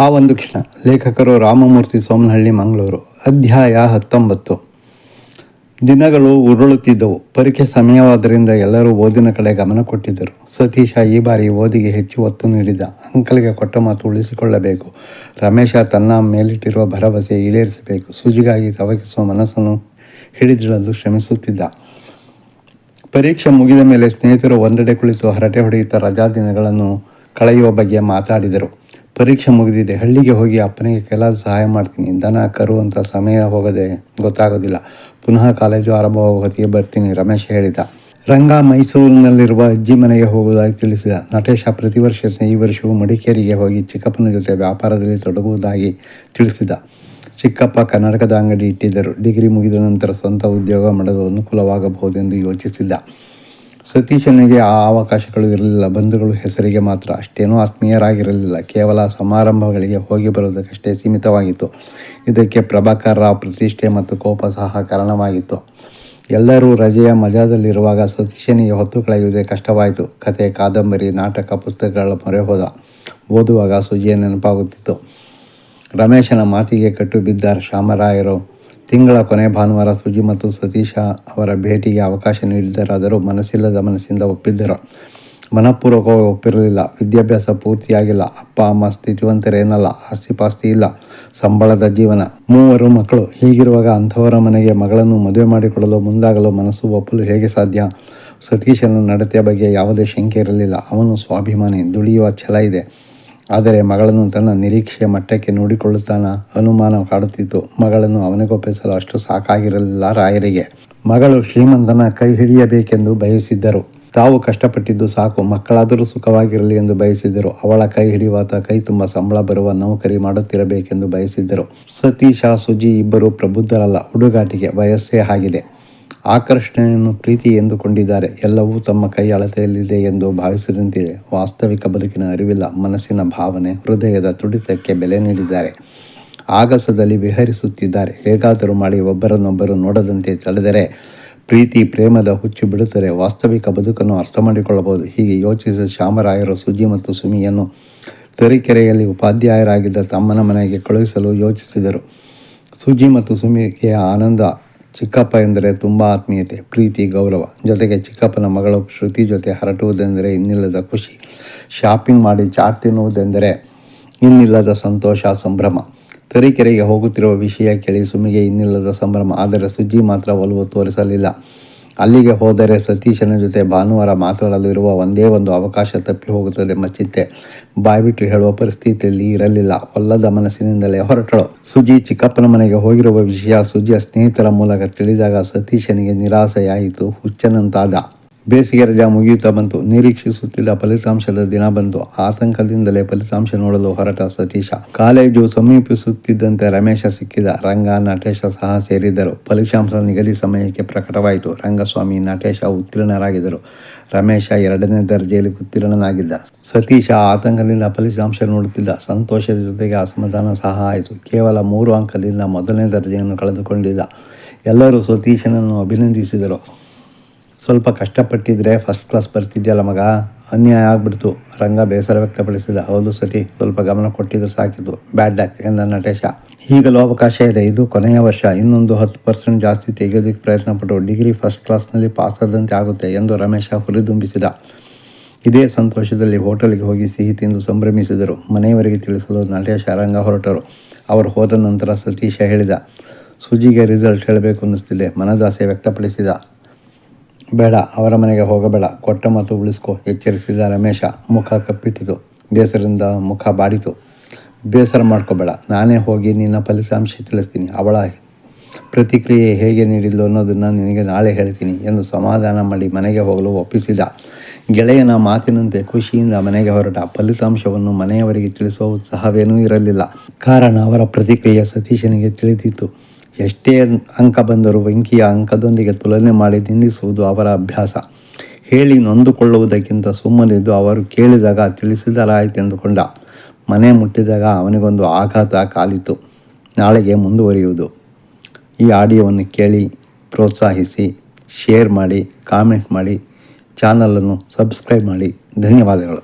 ಆ ಒಂದು ಕ್ಷಣ. ಲೇಖಕರು ರಾಮಮೂರ್ತಿ ಸೋಮನಹಳ್ಳಿ, ಮಂಗಳೂರು. ಅಧ್ಯಾಯ 19. ದಿನಗಳು ಉರುಳುತ್ತಿದ್ದವು. ಪರೀಕ್ಷೆ ಸಮಯವಾದ್ದರಿಂದ ಎಲ್ಲರೂ ಓದಿನ ಕಡೆ ಗಮನ ಕೊಟ್ಟಿದ್ದರು. ಸತೀಶ ಈ ಬಾರಿ ಓದಿಗೆ ಹೆಚ್ಚು ಒತ್ತು ನೀಡಿದ್ದ. ಅಂಕಲ್ಗೆ ಕೊಟ್ಟ ಮಾತು ಉಳಿಸಿಕೊಳ್ಳಬೇಕು. ರಮೇಶ ತನ್ನ ಮೇಲಿಟ್ಟಿರುವ ಭರವಸೆ ಈಡೇರಿಸಬೇಕು. ಸುಜಿಗಾಗಿ ತವಕಿಸುವ ಮನಸ್ಸನ್ನು ಹಿಡಿದಿಡಲು ಶ್ರಮಿಸುತ್ತಿದ್ದ. ಪರೀಕ್ಷೆ ಮುಗಿದ ಮೇಲೆ ಸ್ನೇಹಿತರು ಒಂದೆಡೆ ಕುಳಿತು ಹರಟೆ ಹೊಡೆಯುತ್ತಾ ರಜಾ ದಿನಗಳನ್ನು ಕಳೆಯುವ ಬಗ್ಗೆ ಮಾತಾಡಿದರು. ಪರೀಕ್ಷೆ ಮುಗಿದಿದೆ, ಹಳ್ಳಿಗೆ ಹೋಗಿ ಅಪ್ಪನಿಗೆ ಕೆಲವು ಸಹಾಯ ಮಾಡ್ತೀನಿ. ದನ ಕರು ಅಂತ ಸಮಯ ಹೋಗದೆ ಗೊತ್ತಾಗೋದಿಲ್ಲ. ಪುನಃ ಕಾಲೇಜು ಆರಂಭವಾಗುವ ಹೊತ್ತಿಗೆ ಬರ್ತೀನಿ, ರಮೇಶ್ ಹೇಳಿದ. ರಂಗ ಮೈಸೂರಿನಲ್ಲಿರುವ ಅಜ್ಜಿ ಮನೆಗೆ ಹೋಗುವುದಾಗಿ ತಿಳಿಸಿದ. ನಟೇಶ ಪ್ರತಿ ವರ್ಷ ಈ ವರ್ಷವೂ ಮಡಿಕೇರಿಗೆ ಹೋಗಿ ಚಿಕ್ಕಪ್ಪನ ಜೊತೆ ವ್ಯಾಪಾರದಲ್ಲಿ ತೊಡಗುವುದಾಗಿ ತಿಳಿಸಿದ. ಚಿಕ್ಕಪ್ಪ ಕನ್ನಡಕದ ಅಂಗಡಿ ಇಟ್ಟಿದ್ದರು. ಡಿಗ್ರಿ ಮುಗಿದ ನಂತರ ಸ್ವಂತ ಉದ್ಯೋಗ ಮಾಡಲು ಅನುಕೂಲವಾಗಬಹುದೆಂದು ಯೋಚಿಸಿದ್ದ. ಸತೀಶನಿಗೆ ಆ ಅವಕಾಶಗಳು ಇರಲಿಲ್ಲ. ಬಂಧುಗಳು ಹೆಸರಿಗೆ ಮಾತ್ರ, ಅಷ್ಟೇನೂ ಆತ್ಮೀಯರಾಗಿರಲಿಲ್ಲ. ಕೇವಲ ಸಮಾರಂಭಗಳಿಗೆ ಹೋಗಿ ಬರುವುದಕ್ಕಷ್ಟೇ ಸೀಮಿತವಾಗಿತ್ತು. ಇದಕ್ಕೆ ಪ್ರಭಾಕರ್ ರಾವ್ ಪ್ರತಿಷ್ಠೆ ಮತ್ತು ಕೋಪ ಸಹ ಕಾರಣವಾಗಿತ್ತು. ಎಲ್ಲರೂ ರಜೆಯ ಮಜಾದಲ್ಲಿರುವಾಗ ಸತೀಶನಿಗೆ ಹೊತ್ತು ಕಳೆಯುವುದೇ ಕಷ್ಟವಾಯಿತು. ಕತೆ, ಕಾದಂಬರಿ, ನಾಟಕ, ಪುಸ್ತಕಗಳ ಮೊರೆ ಹೋದ. ಓದುವಾಗ ಸುಜಿಯ ನೆನಪಾಗುತ್ತಿತ್ತು. ರಮೇಶನ ಮಾತಿಗೆ ಕಟ್ಟು ಬಿದ್ದ ಶ್ಯಾಮರಾಯರು ತಿಂಗಳ ಕೊನೆ ಭಾನುವಾರ ಸುಜಿ ಮತ್ತು ಸತೀಶ ಅವರ ಭೇಟಿಗೆ ಅವಕಾಶ ನೀಡಿದರಾದರೂ ಮನಸ್ಸಿಲ್ಲದ ಮನಸ್ಸಿಂದ ಒಪ್ಪಿದ್ದರು. ಮನಪೂರ್ವಕವಾಗಿ ಒಪ್ಪಿರಲಿಲ್ಲ. ವಿದ್ಯಾಭ್ಯಾಸ ಪೂರ್ತಿಯಾಗಿಲ್ಲ, ಅಪ್ಪ ಅಮ್ಮ ಸ್ಥಿತಿವಂತರೇನಲ್ಲ, ಆಸ್ತಿಪಾಸ್ತಿ ಇಲ್ಲ, ಸಂಬಳದ ಜೀವನ, 3 ಮಕ್ಕಳು. ಹೀಗಿರುವಾಗ ಅಂಥವರ ಮನೆಗೆ ಮಗಳನ್ನು ಮದುವೆ ಮಾಡಿಕೊಡಲು ಮುಂದಾಗಲು ಮನಸ್ಸು ಒಪ್ಪಲು ಹೇಗೆ ಸಾಧ್ಯ? ಸತೀಶನ ನಡತೆಯ ಬಗ್ಗೆ ಯಾವುದೇ ಶಂಕೆ ಇರಲಿಲ್ಲ. ಅವನು ಸ್ವಾಭಿಮಾನಿ, ದುಡಿಯುವ ಛಲ ಇದೆ. ಆದರೆ ಮಗಳನ್ನು ತನ್ನ ನಿರೀಕ್ಷೆಯ ಮಟ್ಟಕ್ಕೆ ನೋಡಿಕೊಳ್ಳುತ್ತಾನ ಅನುಮಾನ ಕಾಡುತ್ತಿತ್ತು. ಮಗಳನ್ನು ಅವನಿಗೊಪ್ಪಿಸಲು ಅಷ್ಟು ಸಾಕಾಗಿರಲಿಲ್ಲ ರಾಯರಿಗೆ. ಮಗಳು ಶ್ರೀಮಂತನ ಕೈ ಹಿಡಿಯಬೇಕೆಂದು ಬಯಸಿದ್ದರು. ತಾವು ಕಷ್ಟಪಟ್ಟಿದ್ದು ಸಾಕು, ಮಕ್ಕಳಾದರೂ ಸುಖವಾಗಿರಲಿ ಎಂದು ಬಯಸಿದ್ದರು. ಅವಳ ಕೈ ಹಿಡಿಯುವಾತ ಕೈ ತುಂಬ ಸಂಬಳ ಬರುವ ನೌಕರಿ ಮಾಡುತ್ತಿರಬೇಕೆಂದು ಬಯಸಿದ್ದರು. ಸತೀಶ, ಸುಜಿ ಇಬ್ಬರು ಪ್ರಬುದ್ಧರಲ್ಲ, ಹುಡುಗಾಟಿಗೆ. ವಯಸ್ಸೇ ಆಗಿದೆ. ಆಕರ್ಷಣೆಯನ್ನು ಪ್ರೀತಿ ಎಂದುಕೊಂಡಿದ್ದಾರೆ. ಎಲ್ಲವೂ ತಮ್ಮ ಕೈ ಅಳತೆಯಲ್ಲಿದೆ ಎಂದು ಭಾವಿಸಿದಂತಿದೆ. ವಾಸ್ತವಿಕ ಬದುಕಿನ ಅರಿವಿಲ್ಲ. ಮನಸ್ಸಿನ ಭಾವನೆ, ಹೃದಯದ ತುಡಿತಕ್ಕೆ ಬೆಲೆ ನೀಡಿದ್ದಾರೆ. ಆಗಸದಲ್ಲಿ ವಿಹರಿಸುತ್ತಿದ್ದಾರೆ. ಹೇಗಾದರೂ ಮಾಡಿ ಒಬ್ಬರನ್ನೊಬ್ಬರು ನೋಡದಂತೆ ತಡೆದರೆ ಪ್ರೀತಿ, ಪ್ರೇಮದ ಹುಚ್ಚು ಬಿಡುತ್ತದೆ. ವಾಸ್ತವಿಕ ಬದುಕನ್ನು ಅರ್ಥ ಮಾಡಿಕೊಳ್ಳಬಹುದು. ಹೀಗೆ ಯೋಚಿಸಿದ ಶ್ಯಾಮರಾಯರು ಸುಜಿ ಮತ್ತು ಸುಮಿಯನ್ನು ತರೀಕೆರೆಯಲ್ಲಿ ಉಪಾಧ್ಯಾಯರಾಗಿದ್ದ ತಮ್ಮನ ಮನೆಗೆ ಕಳುಹಿಸಲು ಯೋಚಿಸಿದರು. ಸುಜಿ ಮತ್ತು ಸುಮಿಗೆ ಆನಂದ. ಚಿಕ್ಕಪ್ಪ ಎಂದರೆ ತುಂಬ ಆತ್ಮೀಯತೆ, ಪ್ರೀತಿ, ಗೌರವ. ಜೊತೆಗೆ ಚಿಕ್ಕಪ್ಪನ ಮಗಳು ಶ್ರುತಿ ಜೊತೆ ಹರಟುವುದೆಂದರೆ ಇನ್ನಿಲ್ಲದ ಖುಷಿ. ಶಾಪಿಂಗ್ ಮಾಡಿ ಚಾಟ್ ತಿನ್ನುವುದೆಂದರೆ ಇನ್ನಿಲ್ಲದ ಸಂತೋಷ, ಸಂಭ್ರಮ. ತರೀಕೆರೆಗೆ ಹೋಗುತ್ತಿರುವ ವಿಷಯ ಕೇಳಿ ಸುಮಿಗೆ ಇನ್ನಿಲ್ಲದ ಸಂಭ್ರಮ. ಆದರೆ ಸುಜ್ಜಿ ಮಾತ್ರ ಒಲವು ತೋರಿಸಲಿಲ್ಲ. ಅಲ್ಲಿಗೆ ಹೋದರೆ ಸತೀಶನ ಜೊತೆ ಭಾನುವಾರ ಮಾತಾಡಲು ಇರುವ ಒಂದೇ ಒಂದು ಅವಕಾಶ ತಪ್ಪಿ ಹೋಗುತ್ತದೆ ಎಂಬ ಚಿಂತೆ. ಬಾಯ್ಬಿಟ್ಟು ಹೇಳುವ ಪರಿಸ್ಥಿತಿಯಲ್ಲಿ ಇರಲಿಲ್ಲ. ಒಲ್ಲದ ಮನಸ್ಸಿನಿಂದಲೇ ಹೊರಟಳು. ಸುಜಿ ಚಿಕ್ಕಪ್ಪನ ಮನೆಗೆ ಹೋಗಿರುವ ವಿಷಯ ಸುಜಿಯ ಸ್ನೇಹಿತರ ಮೂಲಕ ತಿಳಿದಾಗ ಸತೀಶನಿಗೆ ನಿರಾಸೆಯಾಯಿತು. ಹುಚ್ಚನಂತಾದ. ಬೇಸಿಗೆ ರಜಾ ಮುಗಿಯುತ್ತಾ ಬಂತು. ನಿರೀಕ್ಷಿಸುತ್ತಿದ್ದ ಫಲಿತಾಂಶದ ದಿನ ಬಂತು. ಆತಂಕದಿಂದಲೇ ಫಲಿತಾಂಶ ನೋಡಲು ಹೊರಟ ಸತೀಶ. ಕಾಲೇಜು ಸಮೀಪಿಸುತ್ತಿದ್ದಂತೆ ರಮೇಶ ಸಿಕ್ಕಿದ. ರಂಗ, ನಟೇಶ ಸಹ ಸೇರಿದ್ದರು. ಫಲಿತಾಂಶ ನಿಗದಿ ಸಮಯಕ್ಕೆ ಪ್ರಕಟವಾಯಿತು. ರಂಗಸ್ವಾಮಿ, ನಟೇಶ ಉತ್ತೀರ್ಣರಾಗಿದ್ದರು. ರಮೇಶ 2ನೇ ದರ್ಜೆಯಲ್ಲಿ ಉತ್ತೀರ್ಣನಾಗಿದ್ದ. ಸತೀಶ ಆತಂಕದಿಂದ ಫಲಿತಾಂಶ ನೋಡುತ್ತಿದ್ದ. ಸಂತೋಷದ ಜೊತೆಗೆ ಅಸಮಾಧಾನ ಸಹ ಆಯಿತು. ಕೇವಲ 3 ಅಂಕದಿಂದ 1ನೇ ದರ್ಜೆಯನ್ನು ಕಳೆದುಕೊಂಡಿದ್ದ. ಎಲ್ಲರೂ ಸತೀಶನನ್ನು ಅಭಿನಂದಿಸಿದರು. ಸ್ವಲ್ಪ ಕಷ್ಟಪಟ್ಟಿದ್ರೆ ಫಸ್ಟ್ ಕ್ಲಾಸ್ ಬರ್ತಿದ್ಯಲ್ಲ ಮಗ, ಅನ್ಯಾಯ ಆಗ್ಬಿಡ್ತು. ರಂಗ ಬೇಸರ ವ್ಯಕ್ತಪಡಿಸಿದ. ಹೌದು ಸತಿ, ಸ್ವಲ್ಪ ಗಮನ ಕೊಟ್ಟಿದ್ದು ಸಾಕಿತ್ತು. ಬ್ಯಾಡ್ ಲಕ್ ಎಂದ ನಟೇಶ. ಈಗಲೂ ಅವಕಾಶ ಇದೆ. ಇದು ಕೊನೆಯ ವರ್ಷ. ಇನ್ನೊಂದು 10% ಜಾಸ್ತಿ ತೆಗೆಯೋದಕ್ಕೆ ಪ್ರಯತ್ನಪಟ್ಟು ಡಿಗ್ರಿ ಫಸ್ಟ್ ಕ್ಲಾಸ್ನಲ್ಲಿ ಪಾಸಾದಂತೆ ಆಗುತ್ತೆ ಎಂದು ರಮೇಶ ಹುರಿದುಂಬಿಸಿದ. ಇದೇ ಸಂತೋಷದಲ್ಲಿ ಹೋಟೆಲ್ಗೆ ಹೋಗಿ ಸಿಹಿ ತಿಂದು ಸಂಭ್ರಮಿಸಿದರು. ಮನೆಯವರಿಗೆ ತಿಳಿಸಲು ನಟೇಶ, ರಂಗ ಹೊರಟರು. ಅವರು ಹೋದ ನಂತರ ಸತೀಶ ಹೇಳಿದ, ಸುಜಿಗೆ ರಿಸಲ್ಟ್ ಹೇಳಬೇಕು ಅನ್ನಿಸ್ತಿದೆ. ಮನದಾಸೆ ವ್ಯಕ್ತಪಡಿಸಿದ. ಬೇಡ, ಅವರ ಮನೆಗೆ ಹೋಗಬೇಡ, ಕೊಟ್ಟ ಮಾತು ಉಳಿಸ್ಕೊ ಎಚ್ಚರಿಸಿದ ರಮೇಶ. ಮುಖ ಕಪ್ಪಿಟ್ಟಿತು. ಬೇಸರದಿಂದ ಮುಖ ಬಾಡಿತು. ಬೇಸರ ಮಾಡ್ಕೋಬೇಡ, ನಾನೇ ಹೋಗಿ ನಿನ್ನ ಫಲಿತಾಂಶ ತಿಳಿಸ್ತೀನಿ. ಅವಳ ಪ್ರತಿಕ್ರಿಯೆ ಹೇಗೆ ನೀಡಿದ್ಲು ಅನ್ನೋದನ್ನು ನಿನಗೆ ನಾಳೆ ಹೇಳ್ತೀನಿ ಎಂದು ಸಮಾಧಾನ ಮಾಡಿ ಮನೆಗೆ ಹೋಗಲು ಒಪ್ಪಿಸಿದ. ಗೆಳೆಯನ ಮಾತಿನಂತೆ ಖುಷಿಯಿಂದ ಮನೆಗೆ ಹೊರಟ. ಫಲಿತಾಂಶವನ್ನು ಮನೆಯವರಿಗೆ ತಿಳಿಸುವ ಉತ್ಸಾಹವೇನೂ ಇರಲಿಲ್ಲ. ಕಾರಣ ಅವರ ಪ್ರತಿಕ್ರಿಯೆ ಸತೀಶನಿಗೆ ತಿಳಿದಿತ್ತು. ಎಷ್ಟೇ ಅಂಕ ಬಂದರೂ ವೆಂಕಿಯ ಅಂಕದೊಂದಿಗೆ ತುಲನೆ ಮಾಡಿ ನಿಂದಿಸುವುದು ಅವರ ಅಭ್ಯಾಸ. ಹೇಳಿ ನೊಂದುಕೊಳ್ಳುವುದಕ್ಕಿಂತ ಸುಮ್ಮನಿದ್ದು ಅವರು ಕೇಳಿದಾಗ ತಿಳಿಸಿದರಾಯಿತೆಂದುಕೊಂಡ. ಮನೆ ಮುಟ್ಟಿದಾಗ ಅವನಿಗೊಂದು ಆಘಾತ ಕಾಲಿತು. ನಾಳೆಗೆ ಮುಂದುವರಿಯುವುದು. ಈ ಆಡಿಯೋವನ್ನು ಕೇಳಿ ಪ್ರೋತ್ಸಾಹಿಸಿ, ಶೇರ್ ಮಾಡಿ, ಕಾಮೆಂಟ್ ಮಾಡಿ, ಚಾನಲನ್ನು ಸಬ್ಸ್ಕ್ರೈಬ್ ಮಾಡಿ. ಧನ್ಯವಾದಗಳು.